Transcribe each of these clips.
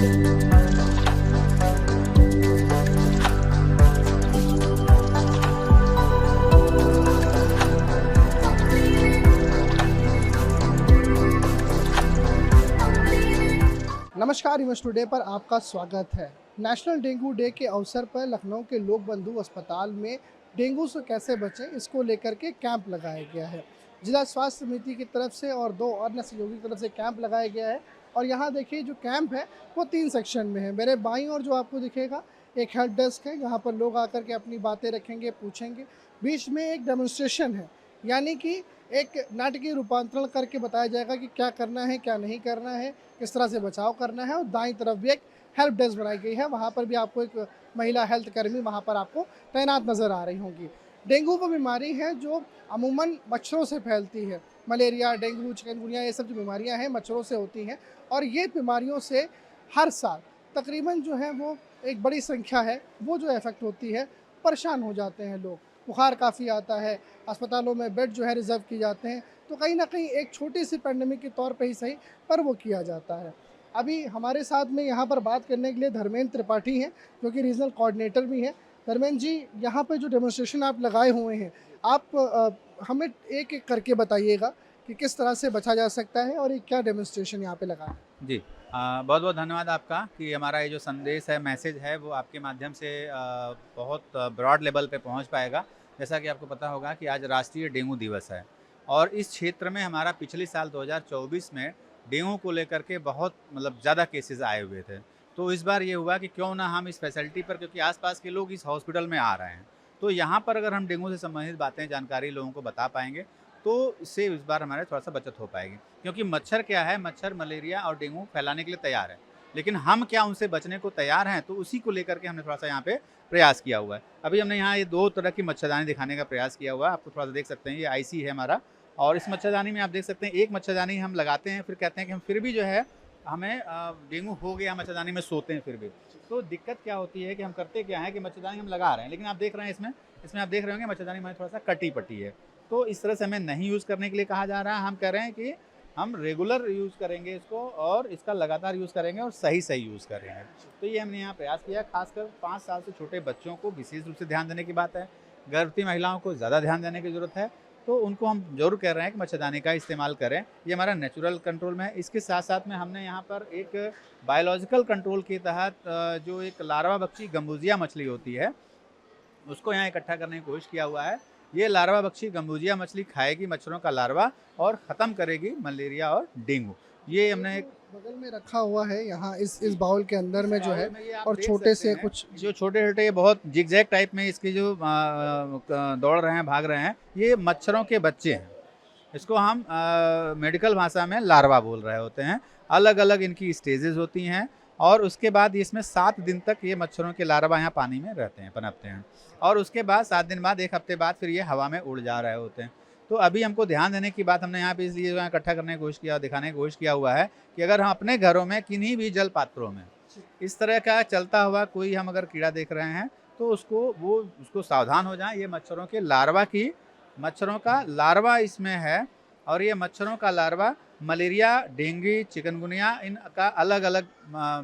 नमस्कार, image today पर आपका स्वागत है। नेशनल डेंगू डे के अवसर पर लखनऊ के लोक बंधु अस्पताल में डेंगू से कैसे बचें इसको लेकर के कैंप लगाया गया है। जिला स्वास्थ्य समिति की तरफ से और 2 अन्य सहयोगी की तरफ से कैंप लगाया गया है। और यहाँ देखिए जो कैंप है वो 3 सेक्शन में है। मेरे बाईं ओर जो आपको दिखेगा एक हेल्प डेस्क है, यहाँ पर लोग आकर के अपनी बातें रखेंगे, पूछेंगे। बीच में एक डेमोन्स्ट्रेशन है, यानी कि एक नाटकीय रूपांतरण करके बताया जाएगा कि क्या करना है, क्या नहीं करना है, किस तरह से बचाव करना है। और दाईं तरफ भी एक हेल्प डेस्क बनाई गई है, वहाँ पर भी आपको एक महिला हेल्थ कर्मी वहाँ पर आपको तैनात नज़र आ रही होंगी। डेंगू वो बीमारी है जो अमूमन मच्छरों से फैलती है। मलेरिया, डेंगू, चिकनगुनिया ये सब जो बीमारियाँ हैं मच्छरों से होती हैं। और ये बीमारियों से हर साल तकरीबन जो है वो एक बड़ी संख्या है वो जो इफ़ेक्ट होती है, परेशान हो जाते हैं लोग। बुखार काफ़ी आता है, अस्पतालों में बेड जो है रिज़र्व किए जाते हैं। तो कहीं ना कहीं एक छोटी सी पैंडेमिक के तौर पे ही सही पर वो किया जाता है। अभी हमारे साथ में यहाँ पर बात करने के लिए धर्मेंद्र त्रिपाठी हैं, जो कि रीजनल कोऑर्डिनेटर भी हैं। धर्मेंद्र जी, यहाँ पे जो डेमोन्स्ट्रेशन आप लगाए हुए हैं, आप हमें एक एक करके बताइएगा कि किस तरह से बचा जा सकता है और ये क्या डेमोन्स्ट्रेशन यहाँ पे लगा है। जी, बहुत बहुत धन्यवाद आपका कि हमारा ये जो संदेश है, मैसेज है, वो आपके माध्यम से बहुत ब्रॉड लेवल पे पहुंच पाएगा। जैसा कि आपको पता होगा कि आज राष्ट्रीय डेंगू दिवस है और इस क्षेत्र में हमारा पिछले साल 2024 में डेंगू को लेकर के बहुत ज़्यादा केसेस आए हुए थे। तो इस बार ये हुआ कि क्यों ना हम इस फैसिलिटी पर, क्योंकि आसपास के लोग इस हॉस्पिटल में आ रहे हैं, तो यहाँ पर अगर हम डेंगू से संबंधित बातें, जानकारी लोगों को बता पाएंगे तो इससे इस बार हमारे थोड़ा सा बचत हो पाएगी। क्योंकि मच्छर क्या है, मच्छर मलेरिया और डेंगू फैलाने के लिए तैयार है, लेकिन हम क्या उनसे बचने को तैयार हैं, तो उसी को लेकर के हमने थोड़ा सा यहाँ पे प्रयास किया हुआ है। अभी हमने यहाँ ये 2 तरह की मच्छरदानी दिखाने का प्रयास किया हुआ है, आपको थोड़ा सा देख सकते हैं। ये आईसी है हमारा, और इस मच्छरदानी में आप देख सकते हैं एक मच्छरदानी हम लगाते हैं, फिर कहते हैं कि हम फिर भी जो है हमें डेंगू हो गया, मच्छरदानी में सोते हैं फिर भी। तो दिक्कत क्या होती है कि हम करते क्या है कि मच्छरदानी हम लगा रहे हैं, लेकिन आप देख रहे हैं इसमें आप देख रहे होंगे मच्छरदानी हमारी थोड़ा सा कटी पटी है। तो इस तरह से हमें नहीं यूज़ करने के लिए कहा जा रहा है। हम कह रहे हैं कि हम रेगुलर यूज़ करेंगे इसको और इसका लगातार यूज़ करेंगे और सही यूज़ करेंगे। तो ये हमने यहाँ प्रयास किया। खासकर 5 साल से छोटे बच्चों को विशेष रूप से ध्यान देने की बात है। गर्भवती महिलाओं को ज़्यादा ध्यान देने की ज़रूरत है, तो उनको हम ज़रूर कह रहे हैं कि मच्छरदानी का इस्तेमाल करें। ये हमारा नेचुरल कंट्रोल में है। इसके साथ साथ में हमने यहाँ पर एक बायोलॉजिकल कंट्रोल के तहत जो एक लार्वा बख्शी गम्बूजिया मछली होती है, उसको यहाँ इकट्ठा करने की कोशिश किया हुआ है। ये लार्वा बख्शी गम्बूजिया मछली खाएगी मच्छरों का लार्वा और ख़त्म करेगी मलेरिया और डेंगू। ये हमने एक बगल में रखा हुआ है यहाँ इस बाउल के अंदर में जो है, और छोटे से कुछ जो छोटे-छोटे बहुत जिगजैग टाइप में इसके जो दौड़ रहे हैं, भाग रहे हैं, ये मच्छरों के बच्चे हैं। इसको हम मेडिकल भाषा में लार्वा बोल रहे होते हैं। अलग-अलग इनकी स्टेजेस होती हैं और उसके बाद इसमें 7 दिन तक ये मच्छरों के लार्वा यहाँ पानी में रहते हैं, पनपते हैं, और उसके बाद 7 दिन बाद, 1 हफ्ते बाद फिर ये हवा में उड़ जा रहे होते हैं। तो अभी हमको ध्यान देने की बात हमने यहाँ पे इसलिए जो है इकट्ठा करने की कोशिश किया, दिखाने की कोशिश किया हुआ है कि अगर हम अपने घरों में किन्हीं भी जल पात्रों में इस तरह का चलता हुआ कोई हम अगर कीड़ा देख रहे हैं, तो उसको सावधान हो जाएं। ये मच्छरों का लार्वा इसमें है, और ये मच्छरों का लार्वा मलेरिया, डेंगू, चिकनगुनिया, इनका अलग अलग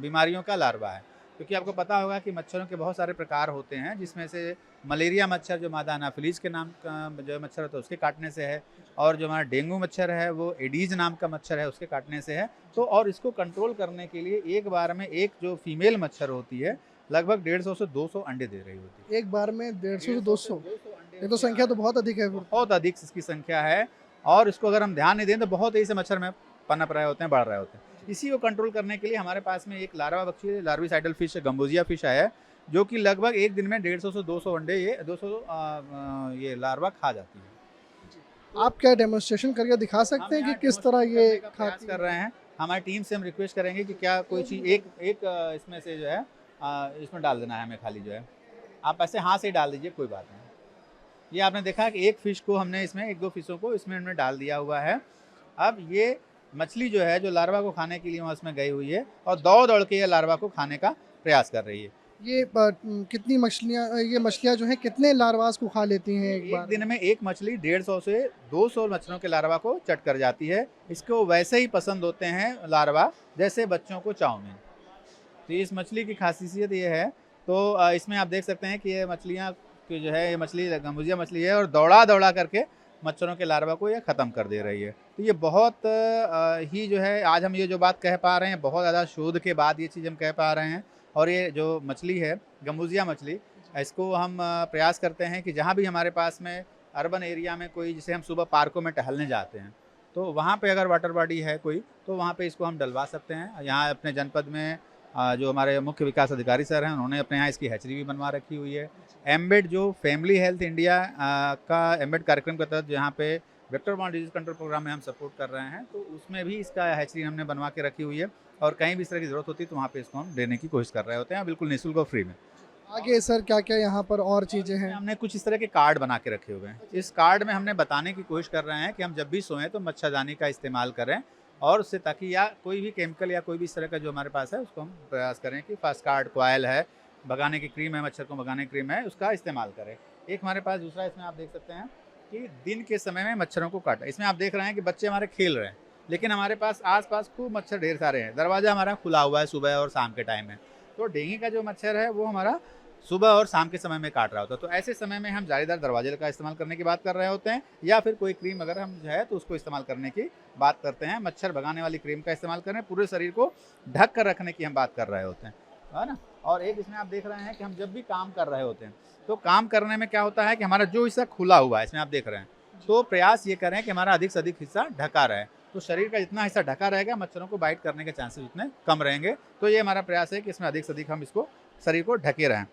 बीमारियों का लार्वा है। क्योंकि आपको पता होगा कि मच्छरों के बहुत सारे प्रकार होते हैं, जिसमें से मलेरिया मच्छर जो मादा एनाफिलीज के नाम का जो मच्छर होता है उसके काटने से है, और जो हमारा डेंगू मच्छर है वो एडीज नाम का मच्छर है, उसके काटने से है। तो और इसको कंट्रोल करने के लिए एक बार में एक जो फीमेल मच्छर होती है लगभग 150 से 200 अंडे दे रही होती है। एक बार में 150 से 200? ये तो संख्या तो बहुत अधिक है। बहुत अधिक इसकी संख्या है, और इसको अगर हम ध्यान नहीं दें तो बहुत तेजी से मच्छर में पनप रहे होते हैं, बढ़ रहे होते हैं। इसी को कंट्रोल करने के लिए हमारे पास में एक लार्वा बख्शी लार्विसाइडल फिश गम्बूजिया फिश है, जो कि लगभग एक दिन में 150 से 200 अंडे, ये लार्वा खा जाती है। आप क्या डेमोन्स्ट्रेशन करके दिखा सकते हैं कि किस तरह ये प्रयास कर रहे हैं? हमारी टीम से हम रिक्वेस्ट करेंगे कि क्या कोई चीज़ एक इसमें से जो है इसमें डाल देना है हमें, खाली जो है आप ऐसे हाथ से डाल दीजिए, कोई बात नहीं। ये आपने देखा कि एक फ़िश को हमने इसमें 1-2 फिशों को इसमें हमने डाल दिया हुआ है। अब ये मछली जो है जो लार्वा को खाने के लिए वहाँ उसमें गई हुई है और दौड़ के ये लार्वा को खाने का प्रयास कर रही है। ये कितनी मछलियाँ जो हैं कितने लार्वास को खा लेती हैं एक बार? दिन में एक मछली 150 से 200 मच्छरों के लार्वा को चट कर जाती है। इसको वैसे ही पसंद होते हैं लार्वा जैसे बच्चों को चाउमीन। तो इस मछली की खासियत ये है, तो इसमें आप देख सकते हैं कि ये मछलियाँ कि जो है ये मछली गम्बूजिया मछली है और दौड़ा करके मच्छरों के लार्वा को ये ख़त्म कर दे रही है। तो ये बहुत ही जो है आज हम ये जो बात कह पा रहे हैं, बहुत ज़्यादा शोध के बाद ये चीज़ हम कह पा रहे हैं। और ये जो मछली है गम्बूजिया मछली, इसको हम प्रयास करते हैं कि जहाँ भी हमारे पास में अर्बन एरिया में कोई, जैसे हम सुबह पार्कों में टहलने जाते हैं, तो वहाँ पे अगर वाटर बॉडी है कोई, तो वहाँ पे इसको हम डलवा सकते हैं। यहाँ अपने जनपद में जो हमारे मुख्य विकास अधिकारी सर हैं, उन्होंने अपने यहाँ इसकी हैचरी भी बनवा रखी हुई है। एम्बेड जो फैमिली हेल्थ इंडिया का एम्बेड कार्यक्रम के तहत जहाँ पे vector borne disease control programme में हम सपोर्ट कर रहे हैं, तो उसमें भी इसका हैचरी हमने बनवा के रखी हुई है। और कहीं भी इस तरह की ज़रूरत होती है तो वहाँ पे इसको हम देने की कोशिश कर रहे होते हैं, बिल्कुल निःशुल्क और फ्री में। आगे सर क्या क्या यहाँ पर और चीज़ें हैं? हमने कुछ इस तरह के कार्ड बना के रखे हुए हैं। इस कार्ड में हमने बताने की कोशिश कर रहे हैं कि हम जब भी सोएं तो मच्छरदानी का इस्तेमाल करें, और उससे ताकि या कोई भी केमिकल या कोई भी इस तरह का जो हमारे पास है उसको हम प्रयास करें कि फर्स्ट कार्ड कॉयल है, भगाने की क्रीम है, मच्छर को भगाने की क्रीम है, उसका इस्तेमाल करें। एक हमारे पास दूसरा इसमें आप देख सकते हैं कि दिन के समय में मच्छरों को काटा। इसमें आप देख रहे हैं कि बच्चे हमारे खेल रहे हैं, लेकिन हमारे पास आस-पास खूब मच्छर ढेर सारे हैं। दरवाज़ा हमारा खुला हुआ है सुबह और शाम के टाइम में, तो डेंगू का जो मच्छर है वो हमारा सुबह और शाम के समय में काट रहा होता है। तो ऐसे समय में हम जालीदार दरवाजे का इस्तेमाल करने की बात कर रहे होते हैं, या फिर कोई क्रीम अगर हम जो है तो उसको इस्तेमाल करने की बात करते हैं। मच्छर भगाने वाली क्रीम का इस्तेमाल करें, पूरे शरीर को ढक कर रखने की हम बात कर रहे होते हैं, है ना। और एक इसमें आप देख रहे हैं कि हम जब भी काम कर रहे होते हैं, तो काम करने में क्या होता है कि हमारा जो हिस्सा खुला हुआ है, इसमें आप देख रहे हैं, तो प्रयास ये करें कि हमारा अधिक से अधिक हिस्सा ढका रहे। तो शरीर का जितना हिस्सा ढका रहेगा, मच्छरों को बाइट करने के चांसेस उतने कम रहेंगे। तो ये हमारा प्रयास है कि इसमें अधिक से अधिक हम इसको शरीर को ढके रहें,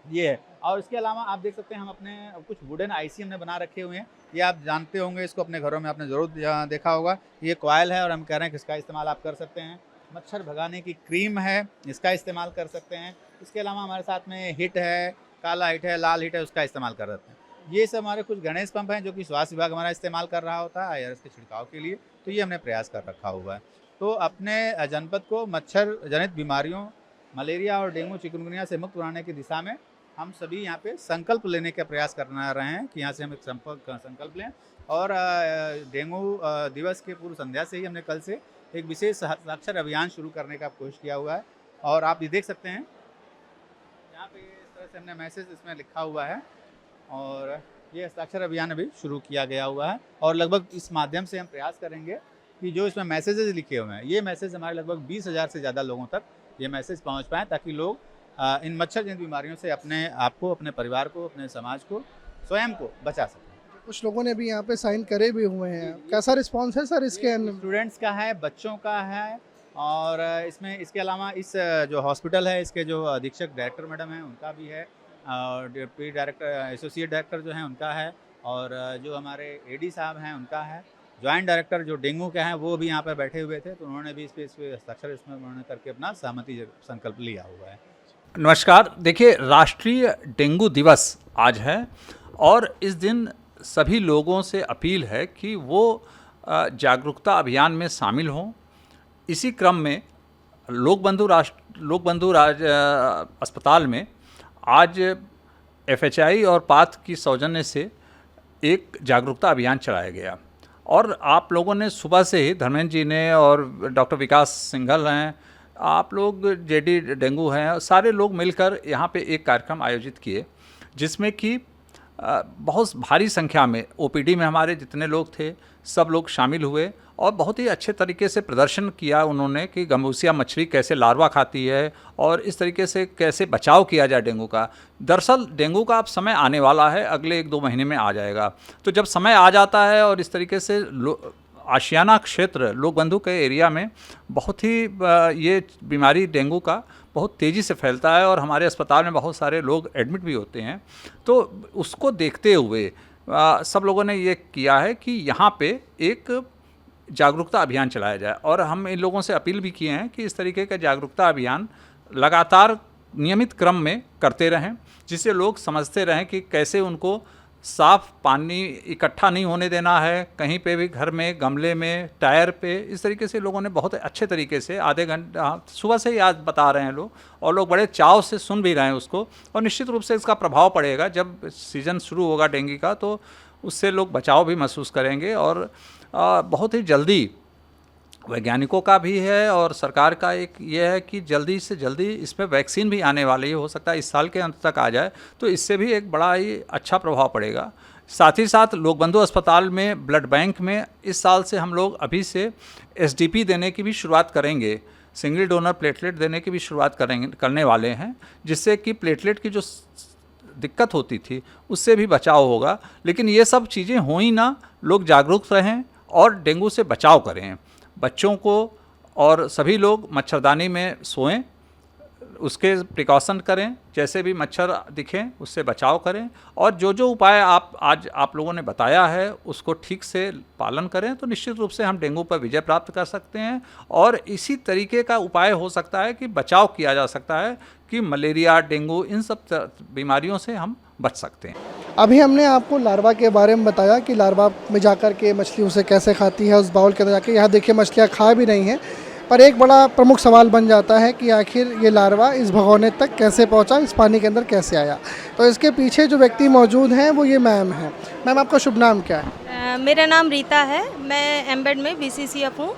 ये है। और इसके अलावा आप देख सकते हैं हम अपने कुछ वुडन आईसी हमने बना रखे हुए हैं। ये आप जानते होंगे, इसको अपने घरों में आपने ज़रूर देखा होगा। ये कॉयल है और हम कह रहे हैं कि इसका इस्तेमाल आप कर सकते हैं। मच्छर भगाने की क्रीम है, इसका इस्तेमाल कर सकते हैं। इसके अलावा हमारे साथ में हिट है, काला हिट है, लाल हिट है, उसका इस्तेमाल कर सकते हैं। ये सब हमारे कुछ गणेश पंप हैं जो कि स्वास्थ्य विभाग हमारा इस्तेमाल कर रहा होता है IRS के छिड़काव के लिए, तो ये हमने प्रयास कर रखा हुआ है। तो अपने जनपद को मच्छर जनित बीमारियों, मलेरिया और डेंगू चिकनगुनिया से मुक्त बनाने की दिशा में हम सभी यहाँ पे संकल्प लेने का प्रयास करना रहे हैं कि यहाँ से हम एक संकल्प लें। और डेंगू दिवस के पूर्व संध्या से ही हमने कल से एक विशेष हस्ताक्षर अभियान शुरू करने का कोशिश किया हुआ है। और आप ये देख सकते हैं यहाँ पे इस तरह से हमने मैसेज इसमें लिखा हुआ है, और ये हस्ताक्षर अभियान अभी शुरू किया गया हुआ है। और लगभग इस माध्यम से हम प्रयास करेंगे कि जो इसमें मैसेजेस लिखे हुए हैं, ये मैसेज हमारे लगभग 20,000 से ज़्यादा लोगों तक ये मैसेज पहुँच पाएँ, ताकि लोग इन मच्छर जनित बीमारियों से अपने आप को, अपने परिवार को, अपने समाज को, स्वयं को बचा सकें। कुछ लोगों ने भी यहाँ पे साइन करे भी हुए हैं, कैसा रिस्पॉन्स है सर इसके अंदर? स्टूडेंट्स का है, बच्चों का है, और इसमें इसके अलावा इस जो हॉस्पिटल है इसके जो अधीक्षक डायरेक्टर मैडम हैं उनका भी है, और डिप्टी डायरेक्टर, एसोसिएट डायरेक्टर जो हैं उनका है, और जो हमारे AD साहब हैं उनका है। जॉइंट डायरेक्टर जो डेंगू के हैं वो भी यहाँ पर बैठे हुए थे, तो उन्होंने भी इस पर हस्ताक्षर इसमें उन्होंने करके अपना सहमति संकल्प लिया हुआ है। नमस्कार। देखिए, राष्ट्रीय डेंगू दिवस आज है, और इस दिन सभी लोगों से अपील है कि वो जागरूकता अभियान में शामिल हों। इसी क्रम में लोक बंधु अस्पताल में आज FHI और पाथ की सौजन्य से एक जागरूकता अभियान चलाया गया, और आप लोगों ने सुबह से ही, धर्मेंद्र जी ने और डॉक्टर विकास सिंघल हैं, आप लोग JD डेंगू हैं, सारे लोग मिलकर यहाँ पे एक कार्यक्रम आयोजित किए, जिसमें कि बहुत भारी संख्या में OPD में हमारे जितने लोग थे सब लोग शामिल हुए, और बहुत ही अच्छे तरीके से प्रदर्शन किया उन्होंने कि गम्बूसिया मछली कैसे लार्वा खाती है और इस तरीके से कैसे बचाव किया जाए डेंगू का। दरअसल डेंगू का अब समय आने वाला है, अगले 1-2 महीने में आ जाएगा। तो जब समय आ जाता है और इस तरीके से आशियाना क्षेत्र लोक बंधु के एरिया में बहुत ही ये बीमारी डेंगू का बहुत तेज़ी से फैलता है, और हमारे अस्पताल में बहुत सारे लोग एडमिट भी होते हैं। तो उसको देखते हुए सब लोगों ने ये किया है कि यहाँ पे एक जागरूकता अभियान चलाया जाए, और हम इन लोगों से अपील भी किए हैं कि इस तरीके का जागरूकता अभियान लगातार नियमित क्रम में करते रहें, जिससे लोग समझते रहें कि कैसे उनको साफ़ पानी इकट्ठा नहीं होने देना है, कहीं पे भी घर में, गमले में, टायर पे। इस तरीके से लोगों ने बहुत अच्छे तरीके से आधे घंटा सुबह से ही आज बता रहे हैं लोग, और लोग बड़े चाव से सुन भी रहे हैं उसको, और निश्चित रूप से इसका प्रभाव पड़ेगा। जब सीज़न शुरू होगा डेंगू का तो उससे लोग बचाव भी महसूस करेंगे, और बहुत ही जल्दी वैज्ञानिकों का भी है और सरकार का एक ये है कि जल्दी से जल्दी इसमें वैक्सीन भी आने वाली है, हो सकता है इस साल के अंत तक आ जाए, तो इससे भी एक बड़ा ही अच्छा प्रभाव पड़ेगा। साथ ही साथ लोक बंधु अस्पताल में ब्लड बैंक में इस साल से हम लोग अभी से एसडीपी देने की भी शुरुआत करेंगे, सिंगल डोनर प्लेटलेट देने की भी शुरुआत करने वाले हैं, जिससे कि प्लेटलेट की जो दिक्कत होती थी उससे भी बचाव होगा। लेकिन ये सब चीज़ें हो ही ना, लोग जागरूक रहें और डेंगू से बचाव करें। बच्चों को और सभी लोग मच्छरदानी में सोएं, उसके प्रिकॉशन करें, जैसे भी मच्छर दिखें उससे बचाव करें, और जो जो उपाय आज आप लोगों ने बताया है उसको ठीक से पालन करें, तो निश्चित रूप से हम डेंगू पर विजय प्राप्त कर सकते हैं। और इसी तरीके का उपाय हो सकता है कि बचाव किया जा सकता है कि मलेरिया, डेंगू, इन सब बीमारियों से हम बच सकते हैं। अभी हमने आपको लार्वा के बारे में बताया कि लार्वा में जाकर के मछली उसे कैसे खाती है, उस बाउल के अंदर जाके। यहाँ देखिए मछलियाँ खा भी नहीं हैं, पर एक बड़ा प्रमुख सवाल बन जाता है कि आखिर ये लार्वा इस भगोने तक कैसे पहुंचा, इस पानी के अंदर कैसे आया। तो इसके पीछे जो व्यक्ति मौजूद हैं वो ये मैम हैं। मैम, आपका शुभ नाम क्या है? मेरा नाम रीता है, मैं एम्बेड में BCCF हूँ।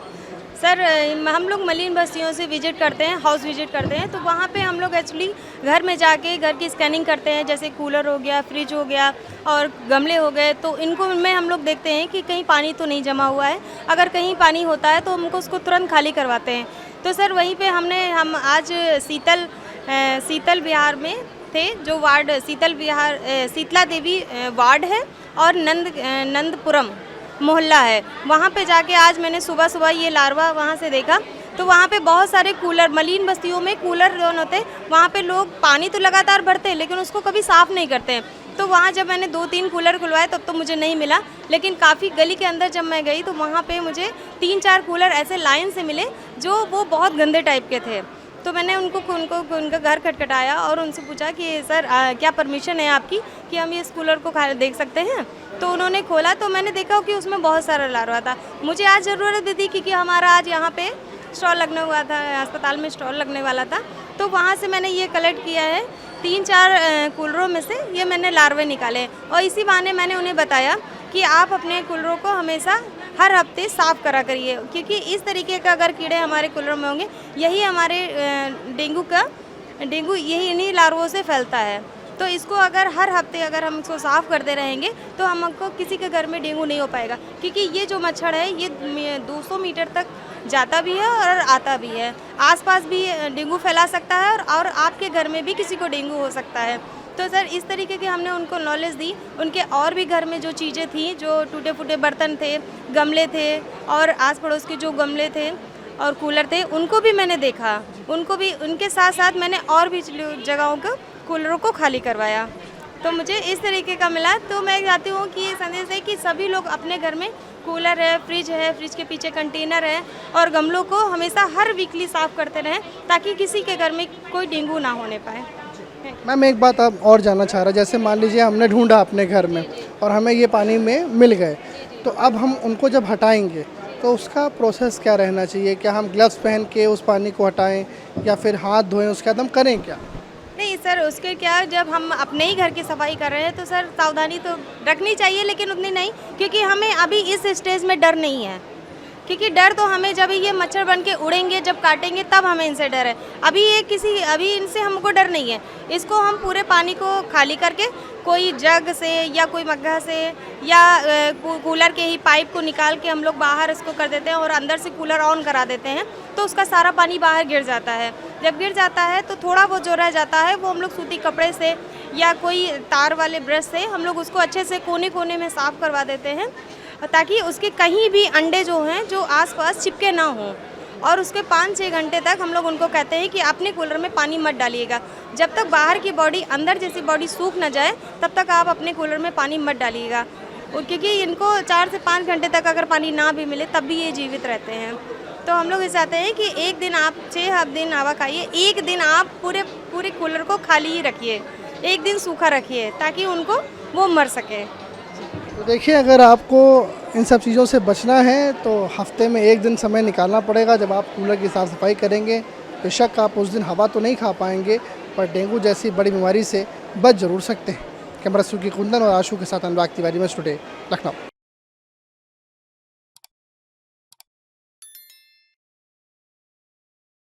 सर, हम लोग मलिन बस्तियों से विजिट करते हैं, हाउस विजिट करते हैं, तो वहाँ पे हम लोग एक्चुअली घर में जाके घर की स्कैनिंग करते हैं, जैसे कूलर हो गया, फ्रिज हो गया और गमले हो गए, तो इनको में हम लोग देखते हैं कि कहीं पानी तो नहीं जमा हुआ है। अगर कहीं पानी होता है तो हमको उसको तुरंत खाली करवाते हैं। तो सर वहीं पे हम आज शीतल विहार में थे, जो वार्ड शीतला देवी वार्ड है और नंदपुरम मोहल्ला है, वहाँ पे जाके आज मैंने सुबह सुबह ये लार्वा वहाँ से देखा। तो वहाँ पे बहुत सारे कूलर, मलिन बस्तियों में कूलर जो होते हैं वहाँ पे लोग पानी तो लगातार भरते हैं लेकिन उसको कभी साफ़ नहीं करते हैं। तो वहाँ जब मैंने 2-3 कूलर खुलवाए तब तो मुझे नहीं मिला, लेकिन काफ़ी गली के अंदर जब मैं गई तो वहाँ पे मुझे 3-4 कूलर ऐसे लाइन से मिले जो वो बहुत गंदे टाइप के थे। तो मैंने उनका घर खटखटाया और उनसे पूछा कि सर क्या परमिशन है आपकी कि हम इस कूलर को देख सकते हैं। तो उन्होंने खोला तो मैंने देखा कि उसमें बहुत सारा लार्वा था। मुझे आज ज़रूरत भी थी क्योंकि हमारा आज यहाँ पे स्टॉल लगने हुआ था, अस्पताल में स्टॉल लगने वाला था। तो वहाँ से मैंने ये कलेक्ट किया है, 3-4 कूलरों में से ये मैंने लार्वे निकाले। और इसी बहाने मैंने उन्हें बताया कि आप अपने कूलरों को हमेशा हर हफ्ते साफ़ करा करिए, क्योंकि इस तरीके का अगर कीड़े हमारे कूलर में होंगे, यही हमारे डेंगू यही इन्हीं लार्वों से फैलता है। तो इसको अगर हर हफ्ते अगर हम इसको साफ़ करते रहेंगे तो हमको किसी के घर में डेंगू नहीं हो पाएगा, क्योंकि ये जो मच्छर है ये 200 मीटर तक जाता भी है और आता भी है। आसपास भी डेंगू फैला सकता है और आपके घर में भी किसी को डेंगू हो सकता है। तो सर इस तरीके की हमने उनको नॉलेज दी। उनके और भी घर में जो चीज़ें थी, जो टूटे फूटे बर्तन थे, गमले थे और आस पड़ोस के जो गमले थे और कूलर थे, उनको भी मैंने देखा। उनको भी उनके साथ साथ मैंने और भी जगहों को कूलरों को खाली करवाया। तो मुझे इस तरीके का मिला। तो मैं चाहती हूँ कि ये संदेश है कि सभी लोग अपने घर में कूलर है, फ्रिज के पीछे कंटेनर है और गमलों को हमेशा हर वीकली साफ़ करते रहें, ताकि किसी के घर में कोई डेंगू ना होने पाए। मैम, एक बात आप और जानना चाह रहा, जैसे मान लीजिए हमने ढूंढा अपने घर में और हमें ये पानी में मिल गए, तो अब हम उनको जब हटाएंगे तो उसका प्रोसेस क्या रहना चाहिए? क्या हम ग्लव्स पहन के उस पानी को हटाएं या फिर हाथ धोएं? उसके बाद हम करें क्या? नहीं सर, उसके क्या, जब हम अपने ही घर की सफाई कर रहे हैं तो सर सावधानी तो रखनी चाहिए, लेकिन उतनी नहीं, क्योंकि हमें अभी इस स्टेज में डर नहीं है। क्योंकि डर तो हमें जब ये मच्छर बन के उड़ेंगे, जब काटेंगे, तब हमें इनसे डर है। अभी इनसे हमको डर नहीं है। इसको हम पूरे पानी को खाली करके कोई जग से या कोई मग्घा से या कूलर के ही पाइप को निकाल के हम लोग बाहर इसको कर देते हैं और अंदर से कूलर ऑन करा देते हैं, तो उसका सारा पानी बाहर गिर जाता है। जब गिर जाता है तो थोड़ा बहुत जो रह जाता है वो हम लोग सूती कपड़े से या कोई तार वाले ब्रश से हम लोग उसको अच्छे से कोने कोने में साफ़ करवा देते हैं, ताकि उसके कहीं भी अंडे जो हैं जो आसपास चिपके ना हों। और उसके 5-6 घंटे तक हम लोग उनको कहते हैं कि अपने कूलर में पानी मत डालिएगा। जब तक बाहर की बॉडी अंदर जैसी बॉडी सूख ना जाए तब तक आप अपने कूलर में पानी मत डालिएगा, क्योंकि इनको 4 से 5 घंटे तक अगर पानी ना भी मिले तब भी ये जीवित रहते हैं। तो हम लोग ये चाहते हैं कि एक दिन आप 6 दिन हवा खाइए, एक दिन आप पूरे कूलर को खाली ही रखिए, एक दिन सूखा रखिए, ताकि उनको वो मर सके। तो देखिए, अगर आपको इन सब चीज़ों से बचना है तो हफ्ते में एक दिन समय निकालना पड़ेगा। जब आप कूलर की साफ़ सफाई करेंगे, बेशक आप उस दिन हवा तो नहीं खा पाएंगे, पर डेंगू जैसी बड़ी बीमारी से बच जरूर सकते हैं। कैमरा सूखी कुंदन और आशु के साथ अनुराग तिवारी में टुडे, लखनऊ।